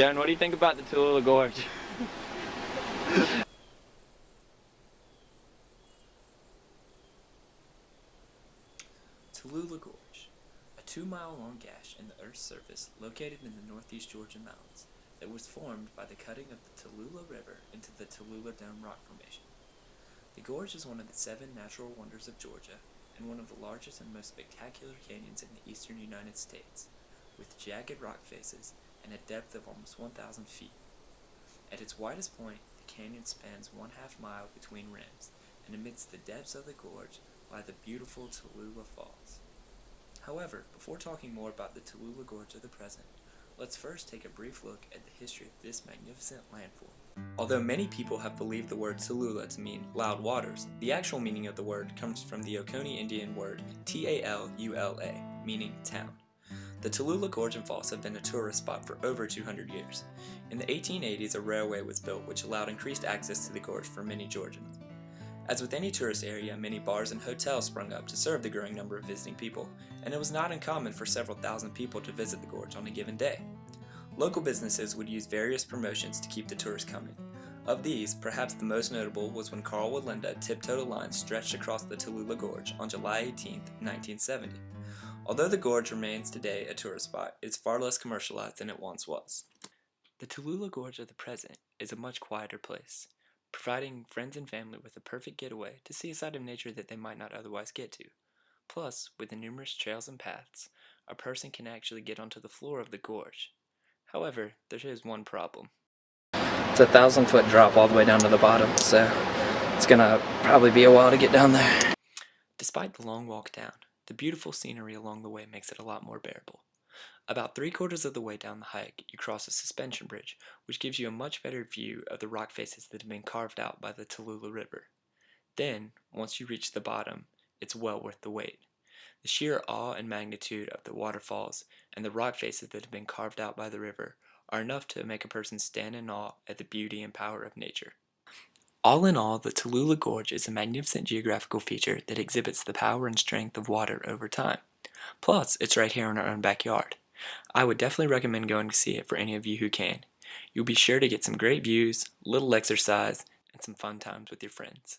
Jen, what do you think about the Tallulah Gorge? Tallulah Gorge, a 2-mile-long gash in the Earth's surface located in the northeast Georgian mountains that was formed by the cutting of the Tallulah River into the Tallulah Dome rock formation. The gorge is one of the 7 natural wonders of Georgia and one of the largest and most spectacular canyons in the eastern United States, with jagged rock faces and a depth of almost 1,000 feet. At its widest point, the canyon spans 1/2 mile between rims, and amidst the depths of the gorge lie the beautiful Tallulah Falls. However, before talking more about the Tallulah Gorge of the present, let's first take a brief look at the history of this magnificent landform. Although many people have believed the word Tallulah to mean loud waters, the actual meaning of the word comes from the Oconee Indian word Talula, meaning town. The Tallulah Gorge and Falls have been a tourist spot for over 200 years. In the 1880s, a railway was built which allowed increased access to the gorge for many Georgians. As with any tourist area, many bars and hotels sprung up to serve the growing number of visiting people, and it was not uncommon for several thousand people to visit the gorge on a given day. Local businesses would use various promotions to keep the tourists coming. Of these, perhaps the most notable was when Carl would lend a tiptoed a line stretched across the Tallulah Gorge on July 18, 1970. Although the gorge remains today a tourist spot, it is far less commercialized than it once was. The Tallulah Gorge of the present is a much quieter place, providing friends and family with a perfect getaway to see a side of nature that they might not otherwise get to. Plus, with the numerous trails and paths, a person can actually get onto the floor of the gorge. However, there is one problem. It's a 1,000-foot drop all the way down to the bottom, so it's gonna probably be a while to get down there. Despite the long walk down, the beautiful scenery along the way makes it a lot more bearable. About 3/4 of the way down the hike, you cross a suspension bridge, which gives you a much better view of the rock faces that have been carved out by the Tallulah River. Then, once you reach the bottom, it's well worth the wait. The sheer awe and magnitude of the waterfalls and the rock faces that have been carved out by the river are enough to make a person stand in awe at the beauty and power of nature. All in all, the Tallulah Gorge is a magnificent geographical feature that exhibits the power and strength of water over time. Plus, it's right here in our own backyard. I would definitely recommend going to see it for any of you who can. You'll be sure to get some great views, little exercise, and some fun times with your friends.